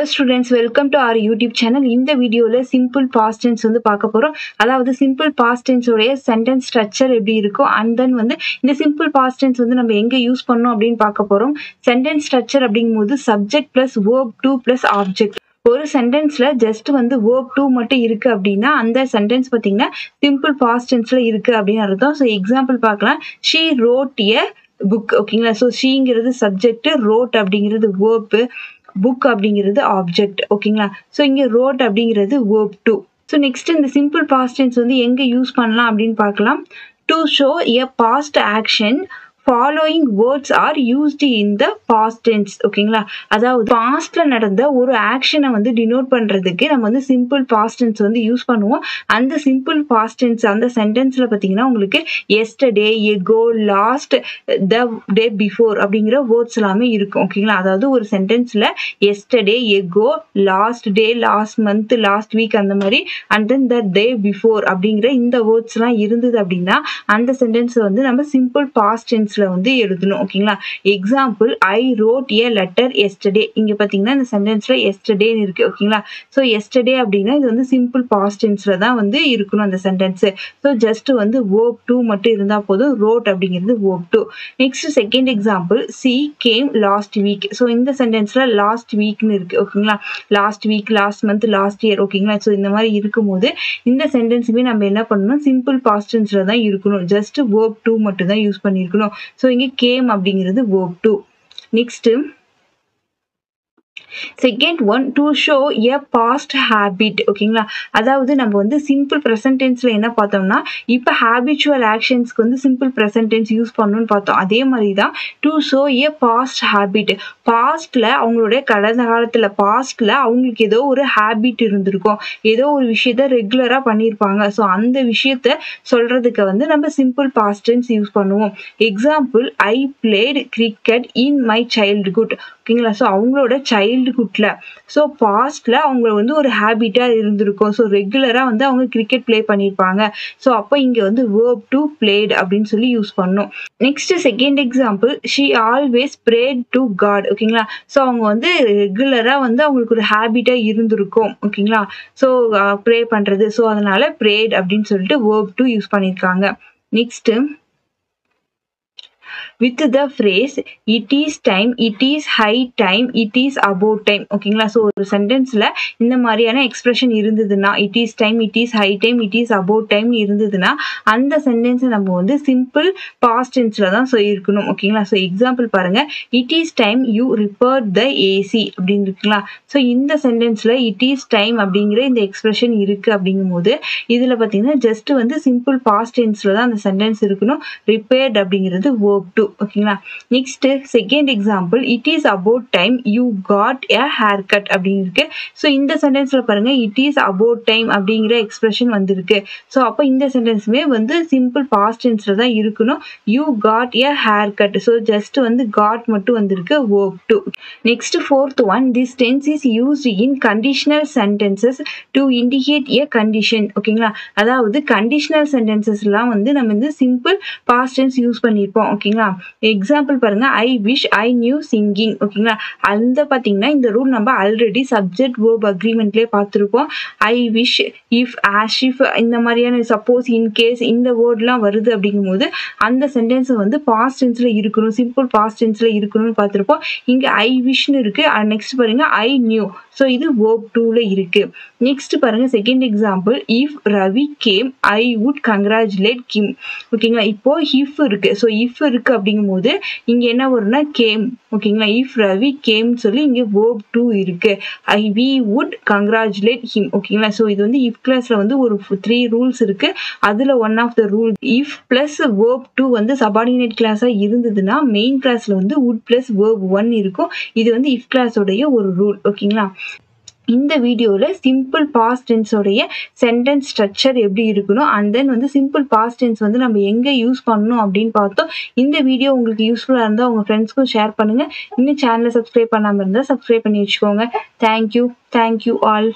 Hello students, welcome to our YouTube channel. இந்த வீடியோல simple past tense வந்து பார்க்க போறோம். அதாவது simple past tense உடைய sentence structure எப்படி இருக்கும் and then வந்து இந்த simple past tense வந்து நம்ம எங்க யூஸ் பண்ணோம் அப்படின்னு பார்க்க போறோம். Sentence structure அப்படிங்கும்போது subject plus verb to plus object. ஒரு சென்டென்ஸ்ல ஜஸ்ட் வந்து verb to மட்டும் இருக்கு அப்படின்னா அந்த சென்டென்ஸ் பாத்தீங்கன்னா simple past tenseல இருக்கு அப்படின்னு அர்த்தம். ஸோ எக்ஸாம்பிள் பார்க்கலாம். She wrote a book. ஓகேங்களா? ஸோ ஷீங்கிறது சப்ஜெக்ட், wrote அப்படிங்கிறது verb, புக் அப்படிங்கிறது ஆப்ஜெக்ட். ஓகேங்களா? ஸோ இங்க ரோட் அப்படிங்கிறது verb to. ஸோ நெக்ஸ்ட் இந்த சிம்பிள் பாஸ்ட் டென்ஸ் வந்து எங்க யூஸ் பண்ணலாம் அப்படின்னு பார்க்கலாம். To show a past action following words are used in the past tense. ஓகேங்களா? அதாவது பாஸ்ட்ல நடந்த ஒரு ஆக்ஷனை வந்து டினோட் பண்றதுக்கு நம்ம வந்து சிம்பிள் பாஸ்ட் டென்ஸ் வந்து யூஸ் பண்ணுவோம். அந்த சிம்பிள் பாஸ்ட் டென்ஸ் அந்த சென்டென்ஸ்ல பாத்தீங்கன்னா உங்களுக்கு yesterday, ago, last, the day before அப்படிங்கிற வேர்ட்ஸ் எல்லாமே இருக்கும். ஓகேங்களா? அதாவது ஒரு சென்டென்ஸ்ல yesterday, ago, last day, last month, last week அந்த மாதிரி and then the day before அப்படிங்கிற இந்த வேர்ட்ஸ் எல்லாம் இருந்தது அப்படின்னா அந்த சென்டென்ஸ் வந்து நம்ம சிம்பிள் பாஸ்ட் டென்ஸ் வந்து எழுதணும். ஓகேங்களா? Example, I wrote A letter yesterday. இங்க பாத்தீங்கன்னா இந்த சென்டென்ஸ்ல எஸ்டர்டே இருக்கு. ஓகேங்களா? சோ எஸ்டர்டே அப்படின்னா இது வந்து சிம்பிள் பாஸ்ட் டென்ஸ்ல தான் வந்து இருக்கணும் அந்த சென்டென்ஸ். ஸோ ஜஸ்ட் வந்து verb to மட்டும் இருந்தா போதும். ரோட் அப்படிங்கிறது verb to. Next second example, C game last week. So இந்த சென்டென்ஸ்ல லாஸ்ட் வீக்னு இருக்கு. ஓகேங்களா? Last week, last month, last year. ஓகேங்களா? ஸோ இந்த மாதிரி இருக்கும்போது இந்த சென்டென்ஸுமே நம்ம என்ன பண்ணணும், சிம்பிள் பாஸ்ட் டென்ஸ்ல தான் இருக்கணும். ஜஸ்ட் verb to மட்டும் தான் யூஸ் பண்ணிருக்கணும். ஸோ இங்க கேம் அப்படிங்கிறது verb to. Next second one, to show a past habit. ஓகேங்களா? அதாவது நம்ம வந்து சிம்பிள் ப்ரெசன்ட் டென்ஸ்ல என்ன பார்த்தோம்னா இப்போ ஹேபிச்சுவல் ஆக்ஷன்ஸ்க்கு வந்து சிம்பிள் ப்ரெசன்ட் டென்ஸ் யூஸ் பண்ணணும்னு பார்த்தோம். அதே மாதிரி தான் to show a past habit. பாஸ்ட்ல அவங்களுடைய கடந்த காலத்துல பாஸ்ட்ல அவங்களுக்கு ஏதோ ஒரு ஹேபிட் இருந்திருக்கும், ஏதோ ஒரு விஷயத்த ரெகுலரா பண்ணியிருப்பாங்க. ஸோ அந்த விஷயத்த சொல்றதுக்கு வந்து நம்ம சிம்பிள் பாஸ்ட் டென்ஸ் யூஸ் பண்ணுவோம். Example, I plate cricket in my childhood. ஓகேங்களா? ஸோ அவங்களோட சைல்டுஹுட்ல, ஸோ பாஸ்ட்ல அவங்க வந்து ஒரு ஹேபிட்டா இருந்திருக்கும். ஸோ ரெகுலரா வந்து அவங்க கிரிக்கெட் பிளே பண்ணியிருப்பாங்க. ஸோ அப்போ இங்க வந்து verb to played அப்படின்னு சொல்லி யூஸ் பண்ணோம். Next second example, she always prayed to God. ஓகேங்களா? ஸோ அவங்க வந்து ரெகுலரா வந்து அவங்களுக்கு ஒரு ஹேபிட்டா இருந்திருக்கும். ஓகேங்களா? ஸோ ப்ரே பண்றது. ஸோ அதனால prayed அப்படின்னு சொல்லிட்டு verb to யூஸ் பண்ணியிருக்காங்க. Next with the phrase it is time, it is high time, it is about time. ஓகேங்களா? ஸோ ஒரு சென்டென்ஸ்ல இந்த மாதிரியான எக்ஸ்பிரஷன் இருந்ததுன்னா it is time, it is high time, it is about time இருந்ததுன்னா அந்த sentence நம்ம வந்து சிம்பிள் பாஸ்ட் டென்ஸ்ல தான் இருக்கணும். ஓகேங்களா? ஸோ எக்ஸாம்பிள் பாருங்க, it is time you repaired the AC அப்படின்னு இருக்குங்களா? ஸோ இந்த சென்டென்ஸ்ல it is time அப்படிங்கிற இந்த எக்ஸ்பிரஷன் இருக்கு அப்படிங்கும் போது இதுல பாத்தீங்கன்னா ஜஸ்ட் வந்து சிம்பிள் பாஸ்ட் டென்ஸ்ல தான் அந்த சென்டென்ஸ் இருக்கணும். repaired அப்படிங்கிறது verb to. ஓகேங்களா? Next second example, it is about time you got a haircut அப்படின்னு இருக்கு. ஸோ இந்த சென்டென்ஸ்ல பாருங்க இட் இஸ் அபவுட் டைம் அப்படிங்கிற எக்ஸ்பிரஷன் வந்திருக்கு. ஸோ அப்போ இந்த சென்டென்ஸுமே வந்து சிம்பிள் பாஸ்ட் டென்ஸ்ல தான் இருக்கணும். You got a haircut. So just வந்து காட் மட்டும் வந்திருக்கு verb to. Next fourth one, this tense is used in conditional sentences to indicate a condition. ஓகேங்களா? அதாவது கண்டிஷனல் சென்டென்சஸ் எல்லாம் வந்து நம்ம வந்து சிம்பிள் பாஸ்ட் டென்ஸ் யூஸ் பண்ணியிருப்போம். ஓகேங்களா? எக்ஸாம்பிள் பாருங்க, I wish I knew singing. ஓகேங்களா? அந்த பாத்தீங்கன்னா இந்த ரூல் நம்ம ஆல்ரெடி சப்ஜெக்ட் verb அக்ரிமெண்ட்லயே பார்த்துருப்போம். I wish, if, as if இந்த மாதிரியான சப்போஸ், இன் கேஸ் இந்த வேர்ட்லாம் வருது அப்படிங்கும் போது அந்த சென்டென்ஸ் வந்து பாஸ்ட் டென்ஸ்ல இருக்கணும், சிம்பிள் பாஸ்ட் டென்ஸ்ல இருக்கணும்னு பார்த்துருப்போம். இங்க ஐ விஷ் இருக்கு. நெக்ஸ்ட் பாருங்க ஐ நியூ. ஸோ இது verb toல இருக்கு. நெக்ஸ்ட் பாருங்க second example, if Ravi came I would congratulate him. ஓகேங்களா? இப்போ இஃப் இருக்கு. ஸோ இஃப் இருக்கு அப்படிங்கும் போது இங்க என்ன வரும்னா கேம். ஓகேங்களா? இஃப் ரவி கேம் சொல்லி இங்க verb to இருக்கு. We would congratulate him. ஓகேங்களா? ஸோ இது வந்து இஃப் கிளாஸ்ல வந்து ஒரு 3 ரூல்ஸ் இருக்கு. அதுல one of the rule, if plus verb to வந்து சபார்டினேட் கிளாஸா இருந்ததுன்னா மெயின் கிளாஸ்ல வந்து would பிளஸ் verb 1 இருக்கும். இது வந்து இஃப் கிளாஸோடைய ஒரு ரூல். ஓகேங்களா? இந்த வீடியோல சிம்பிள் பாஸ்ட் டென்ஸ் உடைய சென்டென்ஸ் ஸ்ட்ரக்சர் எப்படி இருக்கணும் அண்ட் தென் வந்து சிம்பிள் பாஸ்ட் டென்ஸ் வந்து நம்ம எங்க யூஸ் பண்ணணும் அப்படின்னு பார்த்தோம். இந்த வீடியோ உங்களுக்கு யூஸ்ஃபுல்லா இருந்தா உங்க ஃப்ரெண்ட்ஸ்க்கும் ஷேர் பண்ணுங்க. இன்னும் சேனலை சப்ஸ்கிரைப் பண்ணாம இருந்தா சப்ஸ்கிரைப் பண்ணி வச்சுக்கோங்க. Thank you all.